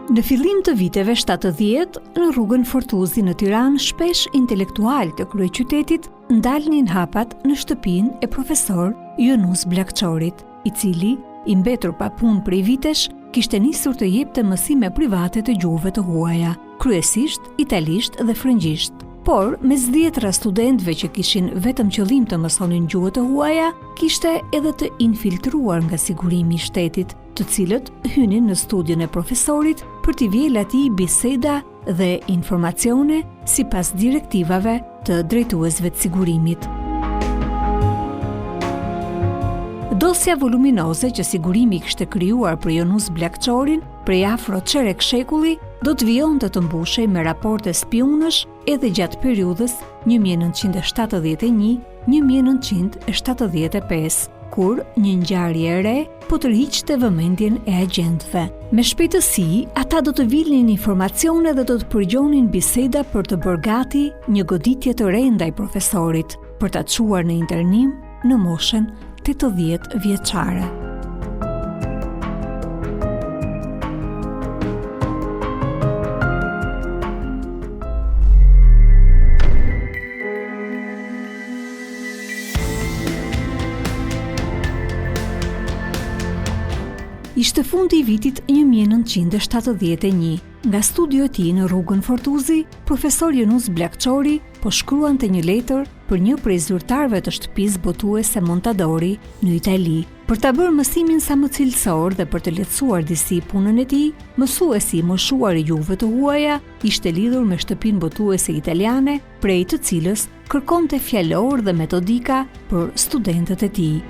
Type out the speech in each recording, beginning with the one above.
Në fillim të viteve 70, në rrugën Fortuzi në Tiranë, shpesh intelektual të kryeqytetit ndalnin hapat në shtëpinë e profesor Yunus Bllakçorit, i cili, i mbetur pa punë prej vitesh, kishte nisur të jepte mësime private të gjuhëve të huaja, kryesisht italisht dhe frëngjisht. Por, mes dhjetëra studentëve që kishin vetëm qëllim të mësonin gjuhët të huaja, kishte edhe të infiltruar nga sigurimi i shtetit, të cilët hynin në studion e profesorit për t'i vjel atij biseda dhe informacione sipas direktivave të drejtuesve të sigurimit. Dosja voluminoze që sigurimi kishte krijuar për Yunus Bllakçorin prej afro çerek shekulli do të vijonte të mbushej me raporte spionësh edhe gjatë periudhës 1971-1975, kur një ngjarje e re po tërhiqte vëmendjen e agjentëve. Me shpejtësi, ata do të vilnin informacione dhe do të përgjonin biseda për të bërë gati një goditje të re ndaj profesorit, për ta çuar në internim në moshën 80 vjeçare. Ishte fundi I vitit 1971. Nga studio e tij në rrugën Fortuzi, profesor Yunus Bllakçori po shkruante një letër për një prej zyrtarëve të shtëpisë botuese Montadori në Itali. Për ta bërë mësimin sa më cilësor dhe për të lehtësuar disi punën e tij, mësuesi I moshuar I gjuhëve të huaja ishte lidhur me shtëpinë botuese italiane, prej të cilës kërkonte fjalor dhe metodika për studentët e tij.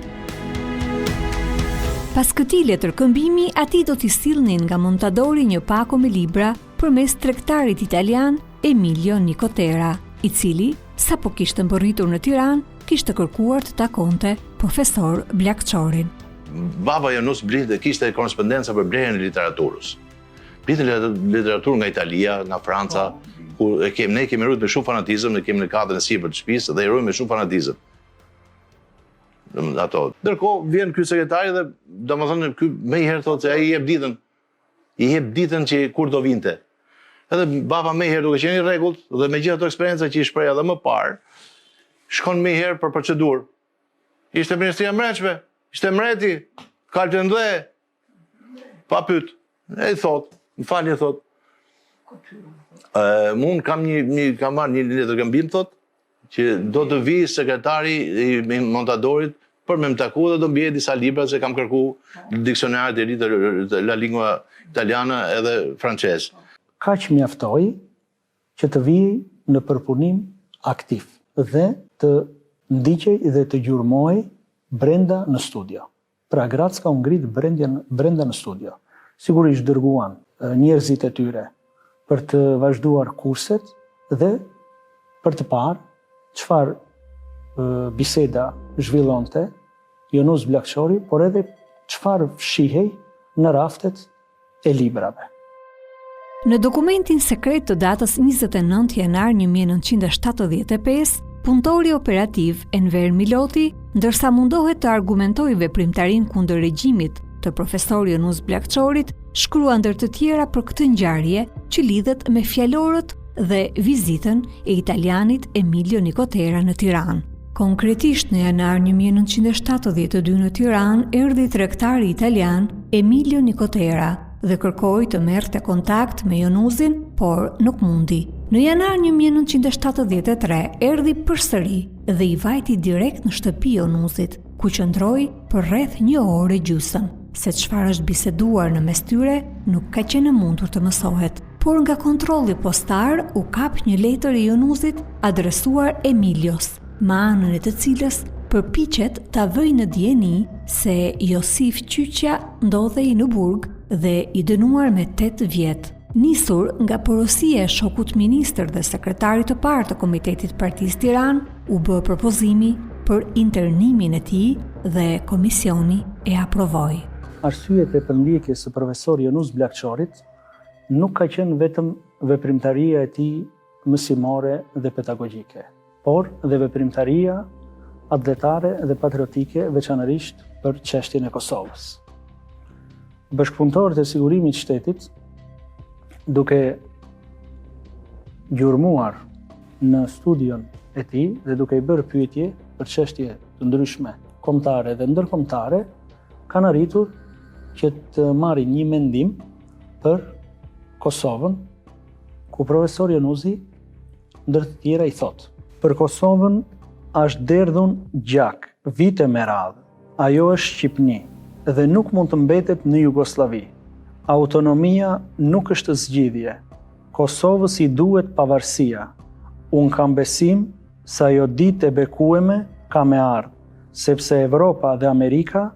Pas këtij letërkëmbimi, atij do t'i sillnin nga Montadori një pako me libra përmes tregtarit italian Emilio Nicotera, I cili, sapo kishte mbërritur në Tiranë, kishte kërkuar të takonte profesor Bllakçorin. Baba Yunus blinte kishte korrespondencë për blerjen e literaturës. Blinte literaturë nga Italia, nga Franca, ku ne kemi rritur me shumë fanatizëm, ne kemi në katën e sipër të shtëpisë dhe I ruajmë me shumë fanatizëm. Ato. Ndërkohë vjen ky sekretari dhe domethënë ky më I herë thotë se ai I jep ditën që kur do vinte. Edhe baba më I herë duke qenë I rregullt dhe me gjithë ato eksperjenca që I shpreh edhe më parë, shkon më I herë për procedurë. Ishte Ministria e Mbrojtjeve, ishte mbreti, kaltën dhe pa pyet. Ai thotë, m'falni thotë. Unë kam marrë një letërkëmbim thotë që do të vi sekretari I Montadorit për me më taku dhe do mbije disa libra se kam kërku diksionaret e ri të la lingua italiana edhe francez. Kaq mjaftoi që të vijej në përpunim aktiv dhe të ndiqej dhe të gjurmoj brenda në studio. Pra Gracka u ngrit brenda në studio. Sigurisht dërguan njerëzit e tyre për të vazhduar kurset dhe për të parë çfarë biseda zhvillonte Yunus Bllakçori, por edhe çfarë fshihej në raftet e librave. Në dokumentin sekret të datës 29 janar 1975, punëtori operativ Enver Miloti, ndërsa mundohet të argumentojë veprimtarinë kundër regjimit të profesor Yunus Bllakçorit, shkrua ndër të tjera për këtë ngjarje që lidhet me fjalorët dhe vizitën e italianit Emilio Nicotera në Tiranë. Konkretisht në janar 1972 në Tiranë erdhi tregtari italian Emilio Nicotera dhe kërkoi të merrte kontakt me Yunusin, por nuk mundi. Në janar 1973 erdhi përsëri dhe I vajti direkt në shtëpi Yunusit, ku qëndroi për rreth 1 orë gjysmë. Se çfarë është biseduar në mes tyre nuk ka qenë mundur të mësohet. Por nga kontrolli postar u kap një letër I Yunusit adresuar Emilios, me anën e të cilës përpiqet ta vëjë në dijeni se Josif Qyqja ndodhej në burg dhe I dënuar me 8 vjet. Nisur nga porosia e shokut ministër dhe sekretarit të parë të Komitetit Partisë Tiranë, u bë propozimi për internimin e tij dhe komisioni e aprovoi. Arsyet e përmbjekjes së profesor Yunus Bllakçorit nuk ka qenë vetëm veprimtaria e tij mësimore dhe pedagogjike, por dhe veprimtaria atletare dhe patriotike, veçanërisht për çështjen e Kosovës. Bashkëpunëtorët e sigurimit të shtetit duke gjurmuar në studion e tij dhe duke i bërë pyetje për çështje të ndryshme, kombëtare dhe ndërkombëtare, kanë arritur që të marrin një mendim për Kosovën, ku profesor Jonuzi ndër të tjera i thotë: për Kosovën është derdhun gjak, vite me radhë. Ajo është Shqipni dhe nuk mund të mbetet në Jugosllavi. Autonomia nuk është zgjidhje. Kosovës i duhet pavarësia. Unë kam besim se ajo ditë e bekueme ka me ardhë, sepse Evropa dhe Amerika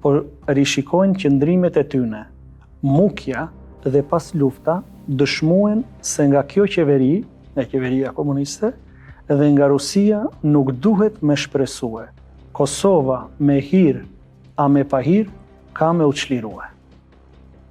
po rishikojnë qëndrimet e tyne. Mukja dhe pas lufta dëshmuen se nga kjo qeveri, nga qeveria komuniste, dhe nga Rusia nuk duhet me shpresue. Kosova me hir, a me pahir, ka me u çlirue.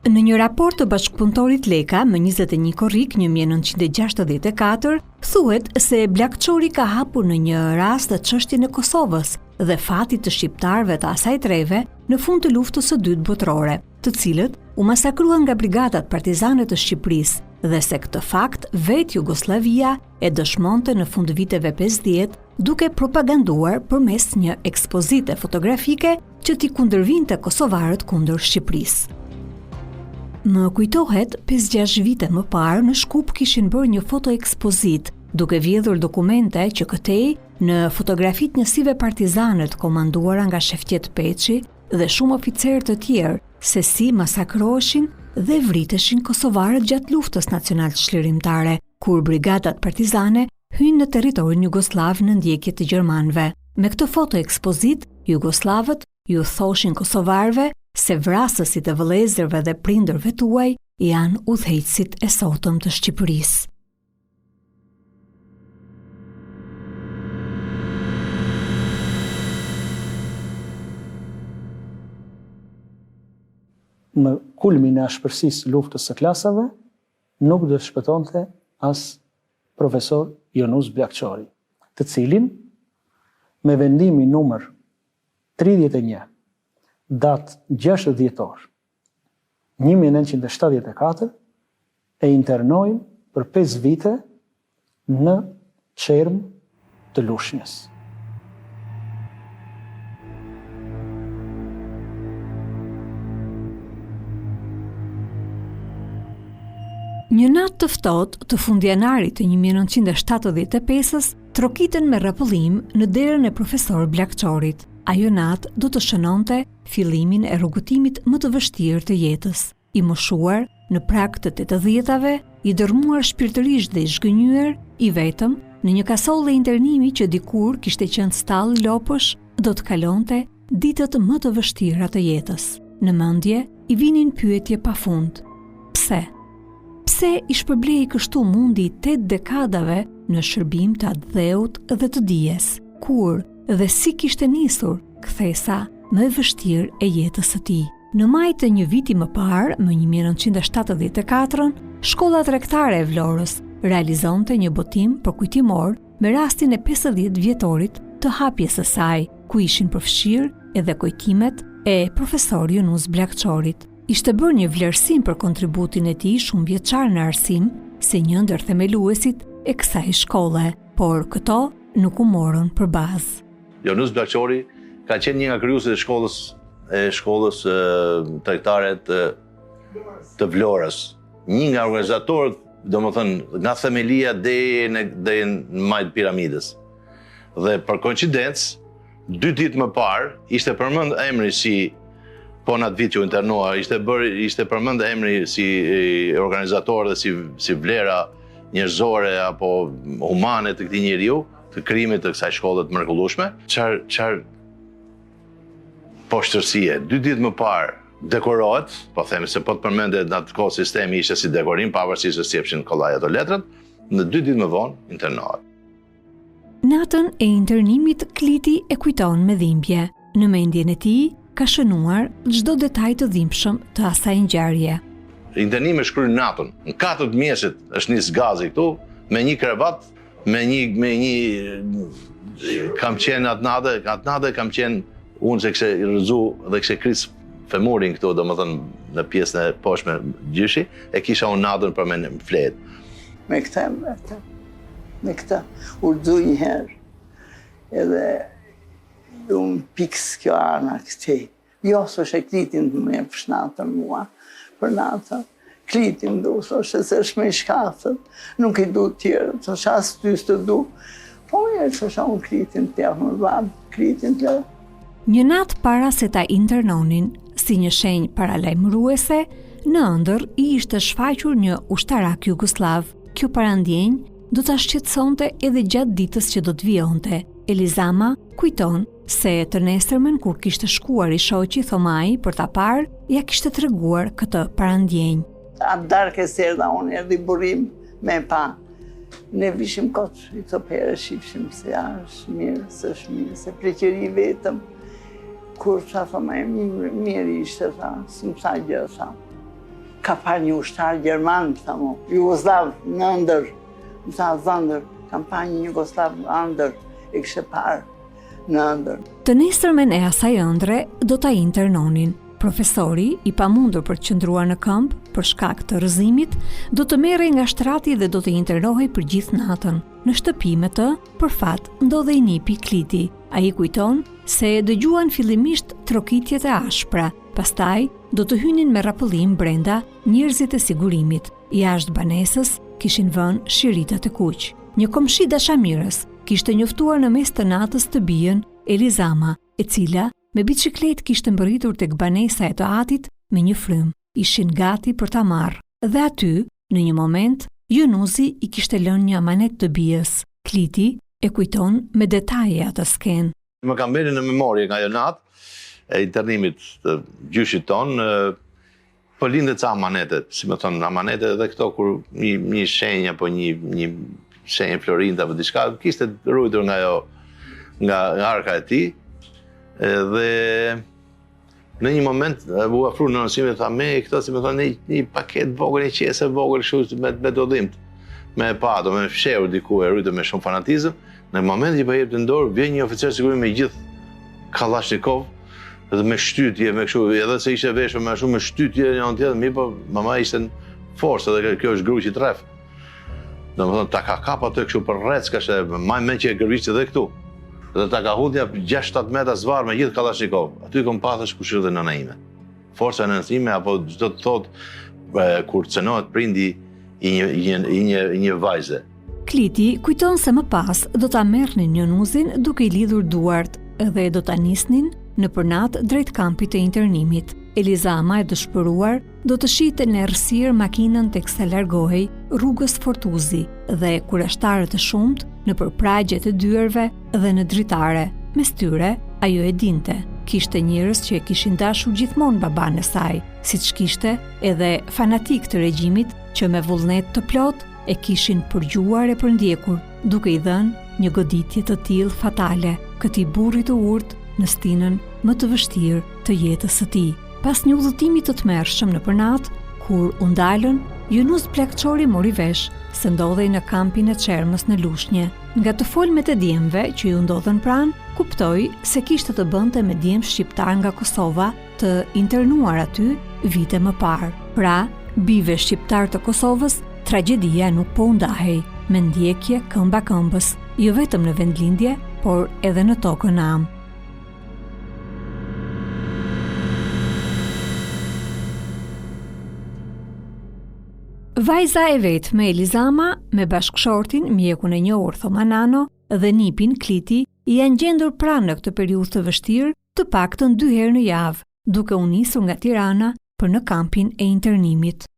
Në një raport të bashkëpunëtorit Leka më 21 korrik 1964, thuhet se Bllakçori ka hapur në një rast të çështjen e Kosovës dhe fatit të shqiptarëve të asaj treve në fund të luftës së dytë botërore, të cilët u masakruan nga brigadat partizane të Shqipërisë, dhe se këtë fakt vetë Jugosllavia e dëshmonte në fund viteve 50 duke propaganduar përmes një ekspozite fotografike që t'i kundërvinte kosovarët kundër Shqipërisë. Më kujtohet 5-6 vite më parë në Shkup kishin bërë një fotoekspozit duke vjedhur dokumente që këtej në fotografit njësive partizane të komanduara nga Shefqet Peçi dhe shumë oficerë të tjerë se si masakroheshin dhe vriteshin kosovarët gjatë luftës nacional çlirimtare, kur brigadat partizane hynë në territorin jugoslav në ndjekje të gjermanëve. Me këtë fotoekspozit, jugoslavët ju thoshin kosovarëve se vrasësit e vëllezërve dhe prindërve tuaj janë udhëheqësit e sotëm të Shqipërisë. Në kulmin e ashpërsisë së luftës së klasave, nuk do të shpëtonte as profesor Jonuz Bllakçori, të cilin me vendimin numër 31 datë 6 dhjetor 1974 e internojnë për 5 vite në çerm të Lushnjës. Një natë të ftohtë të fundjanarit të 1975-s trokitën me rrapullim në derën e profesor Bllakçorit. Ajo natë do të shënonte fillimin e rrugëtimit më të vështirë të jetës. I moshuar në prag të 80-tave, i dërmuar shpirtërisht dhe i zhgënjyer, i vetëm në një kasollë internimi që dikur kishte qenë stall lopësh, do të kalonte ditët më të vështira të jetës. Në mendje i vinin pyetje pafund. Pse? Pse i shpërblej kështu mundi 8 dekadave në shërbim të atë dheut dhe të dijes, kur dhe si kishte nisur kthesa më e vështirë e jetës së tij. Në maj të një viti më parë, më 1974, Shkolla Tregtare e Vlorës realizonte një botim përkujtimor me rastin e 50 vjetorit të hapjes së saj, ku ishin përfshirë edhe kujtimet e profesor Jonuz Bllakçorit. Ishte bërë një vlerësim për kontributin e tij shumë vjeçar në arsim si një ndër themeluesit e kësaj shkolle, por këto nuk u morën për bazë. Jonuz Bllakçori ka qenë një nga krijuesit e shkollës tregtare të Vlorës, një nga organizatorët, domethënë nga themelia deri në majt piramidës. Dhe për koincidencë, 2 ditë më parë ishte përmend emri si po në atë vit që u internua, ishte përmend emri si organizator dhe si vlera njerëzore apo humane të këtij njeriu, të krijimit të kësaj shkolle të mrekullueshme. Çfarë poshtërsie, 2 ditë më parë dekorohet, po themi se po të përmendet në atë kohë sistemi ishte si dekorim, pavarësisht se si jepshin kollaj ato letrat, në 2 ditë më vonë internohet. Natën e internimit Kliti e kujton me dhimbje. Në mendjen e tij ka shënuar çdo detaj të dhimbshëm të asaj ngjarje. Internimi shkruaj natën. Në 4 mjesit është nis gazi këtu me një krevat, me një kam qenë atë natë kam qenë unë se kështë rëzu dhe kështë kris femurin këtu, do më thënë në pjesën e poshme gjyshi, e kisha unë nadën për me në fletë. Me këta, urdu një herë, edhe unë pikës kjo ana këtej. Jo, së është e klitin të me fshnatën mua, për natën. Klitin du, së është se shme i shkatën, nuk i du tjerë, së është asë ty së të du. Po e së është unë klitin të jafë më babë, klitin të lë. Një natë para se ta internonin, si një shenjë paralajmëruese, në ëndër i ishte shfaqur një ushtarak jugoslav. Kjo parandjenjë do ta shqetësonte edhe gjatë ditës që do të vijonte. Elizama kujton se të nesërmen kur kishte shkuar i shoqi Thomai për ta parë, ja kishte treguar këtë parandjenjë. Atë darkë e serda unë erdi burim me pa. Ne vishim kotë, i të pere shifshim se është mirë, së është mirë, se preqeri vetëm. Kur qa thëma e mirë ishte, së më sa gjë, ka parë një ushtar Gjerman, Jugoslav në ndër, më sa zëndër, kam parë një Jugoslav ndër, e kështë parë në ndër. Të nesërmen e asaj ëndre do ta internonin. Profesori, i pamundur për të qëndruar në këmbë për shkak të rrëzimit, do të merrej nga shtrati dhe do të internohej për gjithë natën. Në shtëpi me të, për fat, ndodhej nipi Kliti. Ai kujton se dëgjuan fillimisht trokitjet e ashpra, pastaj do të hynin me rapëllim brenda njerëzit e sigurimit. Jashtë banesës kishin vënë shiritat e kuq. Një komshi dashamirës kishte njoftuar në mes të natës të bijën Elizama, e cila me biciklet kishte mbërritur tek banesa e të atit me një frym. Ishin gati për ta marrë. Dhe aty, në një moment, Junuzi i kishte lënë një amanet të bijës. Kliti e kujton me detaje atë skenë. Më kam bërë në memorie nga jo natë e internimit të gjyshit tonë, po lindet ca amanete, si më thonë amanete dhe këto kur një shenjë apo një shenjë florinda apo diçka, kishte ruajtur nga arka e tij. Dhe në një moment u afru në nësime, tha me këto, si me thonë, një paket vogël, një qese vogël, shu me dodhimt, me pato, me fshehur diku e rritë me shumë fanatizëm. Në moment që i jep të ndorë, vjen një oficer sigurimi me gjithë Kalashnikov, dhe me shtytje, me kështu, edhe se ishte veshur me shumë me shtytje një anë tjetër, po mama ishte në forcë, edhe kjo është gruq i tref. Domethënë ta ka kap atë kështu për rrec, ka maj me që e gërvisht edhe këtu. Dhe ta ka hudhja 6-7 metra zvarë me gjithë Kalashnikov. Aty kom pathësh kush është nëna ime. Forca e nënës ime, apo çdo të thotë kur cënohet prindi i një vajze. Kliti kujton se më pas do ta merrnin Junuzin duke i lidhur duart dhe do ta nisnin në përnat drejt kampit të internimit. Elizama e dëshpëruar do të shite në errësirë makinën teksa largohej rrugës Fortuzi dhe kurashtarët e shumt në përpragjet e dyerve dhe në dritare. Mes tyre, ajo e dinte, kishte njerëz që e kishin dashur gjithmonë baban e saj, siç kishte edhe fanatik të regjimit që me vullnet të plot e kishin përgjuar e përndjekur, duke i dhënë një goditje të tillë fatale këtij burri të urtë në stinën më të vështirë të jetës së tij. Pas një udhëtimi të tmerrshëm në përnat, kur u ndalën, Junuz Plakçori mori vesh se ndodhej në kampin e Çermës në Lushnjë. Nga të folmet e djemve që ju ndodhen pranë, kuptoi se kishte të bënte me djem shqiptar nga Kosova të internuar aty vite më parë. Pra, bijve shqiptar të Kosovës, tragjedia nuk po u ndahej, me ndjekje këmba këmbës, jo vetëm në vendlindje, por edhe në tokën am. Vajza e vetë me Elizama, me bashkëshortin, mjekun e njohur Thomanano dhe nipin Kliti, janë gjendur pranë në këtë periudhë të vështirë, të paktën 2 herë në javë, duke u nisur nga Tirana për në kampin e internimit.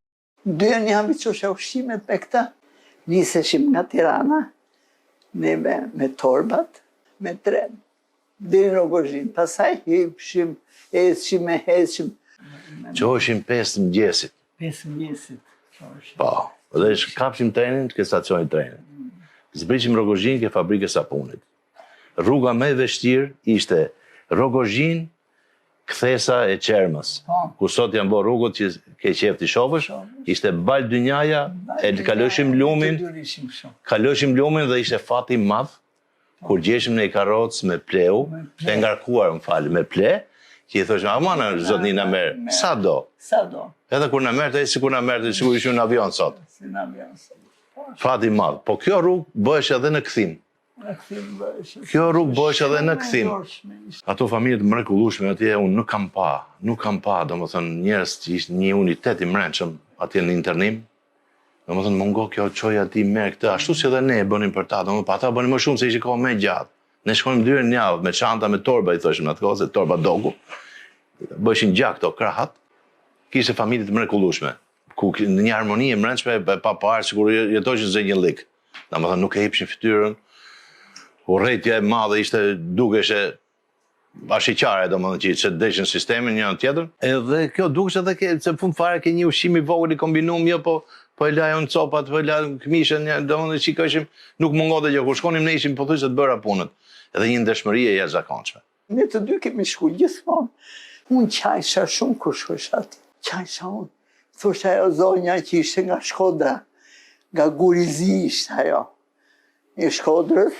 2 herë në javë që ushqimet me këta, niseshim nga Tirana, neve me torbat, me tren, dhe në Rogozhin, pasaj hipshim, ecshim. Qoheshim 5 mëngjesit. 5 mëngjesit. Po, dhe kapshim trenin ke stacioni trenit. Zbriqim Rogozhin ke fabrike sapunit. Rruga me vështirë ishte Rogozhin, kthesa e Çermës. Ku sot janë bërë rrugët që ke qef të shohësh, ishte Bal Dynjaja, kaloshim lumin dhe ishte fati madh kur gjeshim në karrocë me pleu, të ngarkuar me ple, që i thosh, "Amana, zotni na merr, sa do." Sa do. Edhe kur na merrte, sikur na merrte, sikur ishte në avion sot. Si në avion sot. Fati i madh. Po kjo rrugë bëhesh edhe në kthim. Kjo rrugë bëhesh edhe në kthim. Ato familje të mrekullueshme atje unë nuk kam pa, domethënë njerëz që ishin një unitet i mbrëmshëm atje në internim. Domethënë mungo kjo çoj aty merr këtë, ashtu si edhe ne e bënim për ta, domethënë pa ata bënin më shumë se ishte kohë më gjatë. Ne shkojmë 2 herë në javë me çanta, me torba, i thoshim atë kohë, se torba dogu. Bëshin gjak këto krahat. Kishte familje të mrekullueshme, ku në një harmoni e mbrëmshme pa parë, sikur jetoshin zë një lik. Domethënë nuk e hipshin fytyrën. Urrëtia e madhe ishte dukeshe bashkëqare, domethënë që deshin sistemin njëri tjetër. Edhe kjo dukesh edhe se fund fare ke një ushqim i vogël i kombinuar, jo po e lajon copat, po e lajon këmishën, domethënë shikoshim, nuk mungonte gjë. Kur shkonim ne ishim pothuajse të bëra punët. Edhe një ndeshmëri e jashtëzakonshme. Ne të dy kemi shku gjithmonë. Unë qajsha shumë kur shkojsha aty. Qajsha unë. Thosha ajo zonja që ishte nga Shkodra, nga Gurizi ishte ajo. Një Shkodrës.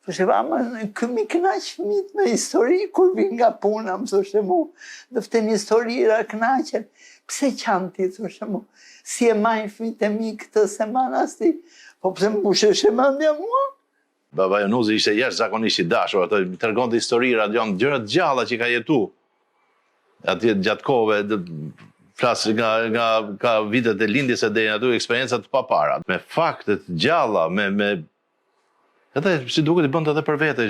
Thoshe, "Mama, këmi kënaq fëmijët me histori kur vin nga puna", më thoshe mu. Dëften historira kënaqen. "Pse qanë ti", thoshe mu. "Si e majnë fëmijët e mi këtë semanas ti?" "Po pse më bushesh e mendja mua?" Baba Jonuzi ishte jashtëzakonisht i dashur, ato i tregonte historira, gjëra të gjalla që ka jetuar. Atje gjatë kohëve, flas nga vitet e lindjes së deri aty, eksperienca të papara, me fakte të gjalla, me edhe si duket i bënte edhe për vete,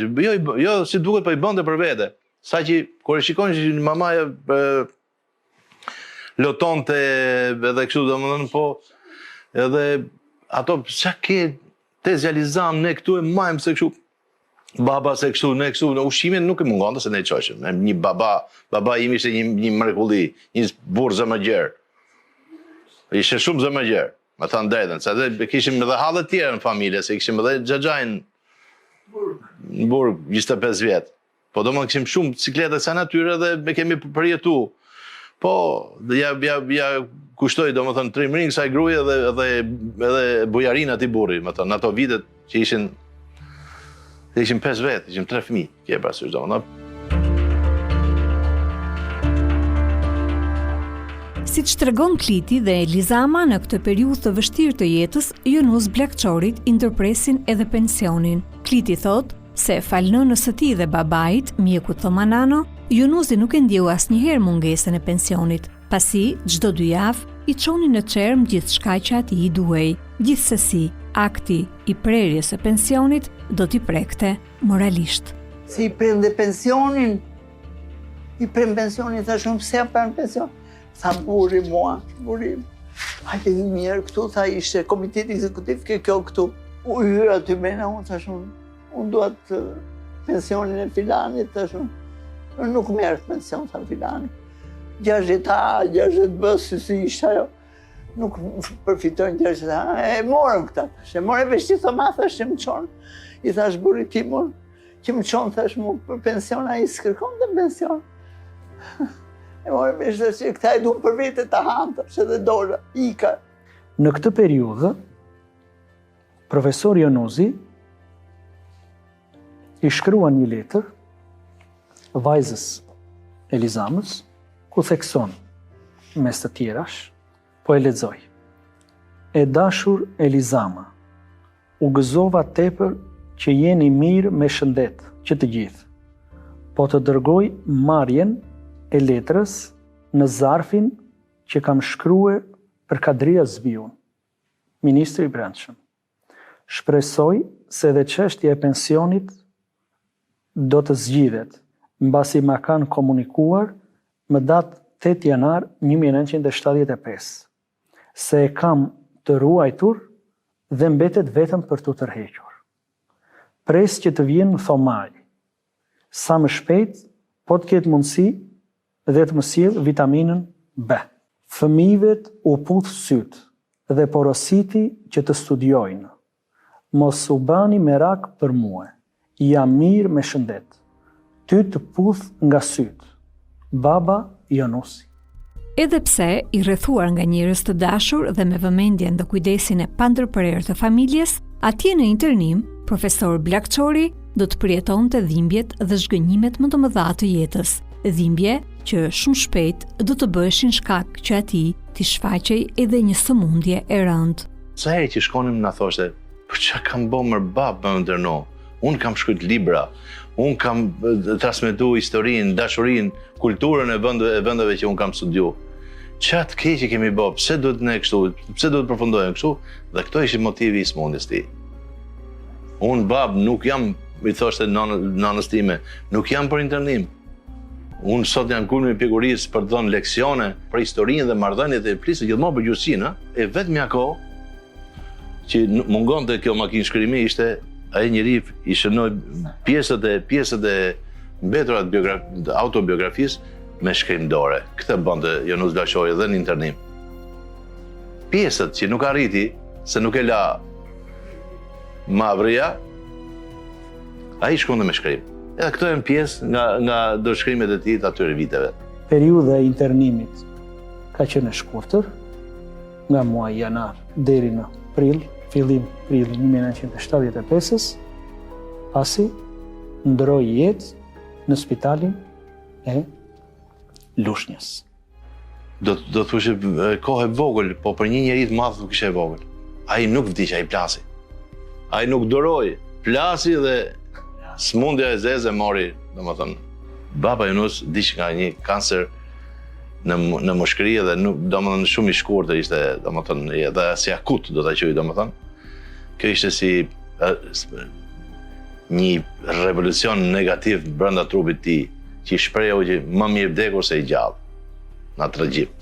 jo si duket po i bënte për vete. Saqë kur e shikon që mamaja lotonte edhe kështu, domethënë po edhe ato sa ke tezializam ne këtu e majmë se kështu baba se kështu, ne kështu, në ushqimin nuk e mungonte se ne çoshim. Një baba im ishte një mrekulli, një burr zëmëgjer. Ishte shumë zëmëgjer, me thënë drejtën, se edhe kishim edhe hallet tjera në familje, se kishim edhe xhaxhain në burg 25 vjet. Po domethënë kishim shumë ciklete sa natyre dhe me kemi përjetu. Po, ja kushtoi domethënë trimërin kësaj gruaje edhe bujarin atij burri, më thënë, ato vitet që ishin 5 vet, ishim 3 fëmijë, ke parasysh domethënë. Siç tregon Kliti dhe Elizama, në këtë periudhë të vështirë të jetës, Jonuz Bllakçorit i ndërpresin edhe pensionin. Kliti thot se fal nënës së tij dhe babait, mjeku Thomanano, Jonuzi nuk e ndjeu asnjëherë mungesën e pensionit, pasi çdo 2 javë i çonin në çerm gjithçka që atij i duhej. Gjithsesi, akti i prerjes së pensionit do t'i prekte moralisht. Si i prende pensionin, tha shumë se apën pension. Tha burri mua, burim. Hajde i mirë këtu, tha ishte komiteti ekzekutiv, kjo këtu. U hyra aty mena, unë tha shumë, unë duat pensionin e filanit, tha shumë. Nuk merë pension, tha filani. 60 si ishte ajo. Nuk përfitojnë 60, e morëm këta, e morë e veshti thoma, thash që më qonë. I thash burri timur, që më qonë, thash mu për pension, a i s'kërkon dhe pension. E morë e veshti që këta e du për vete të hanë, thash edhe dora, ika. Në këtë periudhë, profesor Jonuzi i shkrua një letër vajzës Elizamës, ku thekson mes të tjerash, po e lexoj. E dashur Elizama, u gëzova tepër që jeni mirë me shëndet që të gjithë. Po të dërgoj marrjen e letrës në zarfin që kam shkruar për Kadria Zbiun, ministri i Brendshëm. Shpresoj se dhe çështja e pensionit do të zgjidhet, mbasi ma kanë komunikuar më datë 8 janar 1975. Se e kam të ruajtur dhe mbetet vetëm për të tërhequr. Pres që të vjen në thomaj, sa më shpejt, po të ketë mundësi dhe të më sjellë vitaminën B. Fëmijëvet u puth syt dhe porositi që të studiojnë. Mos u bani merak për mua, jam mirë me shëndet. Ty të puth nga syt. Baba Jonusi. Edhe pse i rrethuar nga njerëz të dashur dhe me vëmendjen dhe kujdesin e pandërprerë të familjes, atje në internim, profesor Bllakçori do të përjetonte dhimbjet dhe zhgënjimet më të mëdha të jetës. dhimbje që shumë shpejt do të bëheshin shkak që atij t'i shfaqej edhe një sëmundje e rëndë. Sa herë që shkonim na thoshte, "Po çka kam bë më bab më ndërno? Unë kam shkruajt libra, unë kam transmetuar historinë, dashurinë, kulturën e vendeve që unë kam studiu. Çat keq kemi bë, pse duhet ne kështu, pse duhet përfundojmë kështu?" Dhe këto ishin motivi i smundjes tij. Unë bab nuk jam, i thoshte nanës time, nuk jam për internim. Unë sot jam kulmi i pjekurisë për të dhënë leksione për historinë dhe marrëdhëniet e flisë gjithmonë për gjyrësinë, e vetmja kohë që mungonte kjo makinë shkrimi ishte ai njeri i shënoi pjesët e mbetura të autobiografisë me shkrim dore. Këtë bënte Jonus Bllashoi edhe në internim. Pjesët që nuk arriti, se nuk e la Mavria, ai shkonte me shkrim. Edhe këto janë pjesë nga dorëshkrimet e tij të atyre viteve. Periudha e internimit ka qenë e shkurtër, nga muaji janar deri në prill, fillim prill 1975-s, pasi ndroi jetë në spitalin e Lushnjës. Do thoshe kohë e vogël, po për një njeri të madh nuk ishte e vogël. Ai nuk vdiq, ai plasi. Ai nuk duroi, plasi dhe smundja e zezë e mori, domethënë. Baba Jonus diç nga një kancer në moshkëri dhe nuk domethënë shumë i shkurtër ishte, domethënë edhe si akut do ta quaj domethënë. Kjo ishte si një revolucion negativ brenda trupit të tij, që i shpreheu që më mirë vdekur se i gjallë. Në tragjik.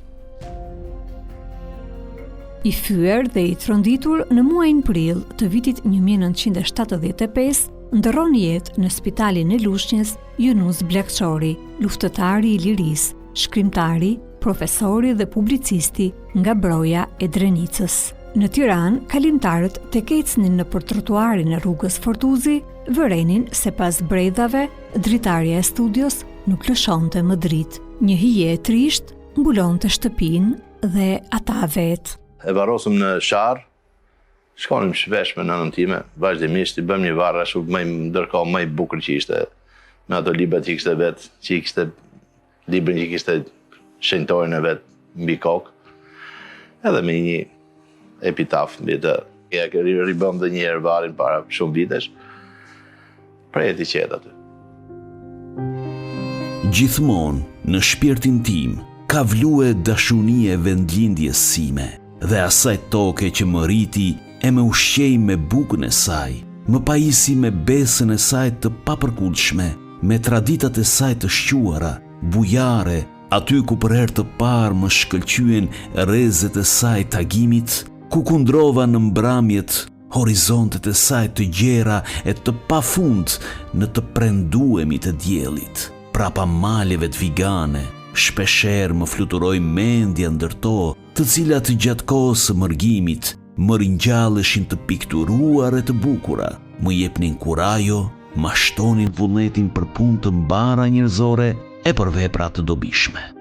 I fyer dhe i tronditur në muajin prill të vitit 1975, ndërron jetë në spitalin e Lushnjës Jonus Bllashoi, luftëtari i lirisë, shkrimtari, profesori dhe publicisti nga Broja e Drenicës. Në Tiranë, kalimtarët tek ecnin nëpër trotuarin e rrugës Fortuzi, vërenin se pas bredhave, dritarja e studios nuk lëshonte më dritë. Një hije e trisht mbulonte shtëpinë dhe ata vetë. E varrosëm në Sharr, shkonim shpesh me nënën time, vazhdimisht i bëm një varr ashtu ndërkohë më i bukur që ishte, me ato libra që kishte vetë, që kishte librin që kishte shenjtorin e vet mbi kokë, edhe me një epitaf mbi të. Ja që ribëm dhe një herë varrin para shumë vitesh, prej e ti qetë aty. Gjithmonë në shpirtin tim ka vlue dashunie vendlindjes sime dhe asaj toke që më riti e më ushqej me bukën e saj, më pajisi me besën e saj të papërkullshme, me traditat e saj të shquara, bujare, aty ku për herë të parë më shkëlqyen rrezet e saj tagimit, ku kundrova në mbrëmjet horizontet e saj të gjera e të pafund në të prenduemi të diellit. Prapa maleve të vigane, shpesher më fluturoj mendja ndërto, të cilat gjatë kohës së mërgimit më ringjalleshin të pikturuar e të bukura, më jepnin kurajo, ma shtonin vullnetin për punë të mbara njerëzore e për vepra të dobishme.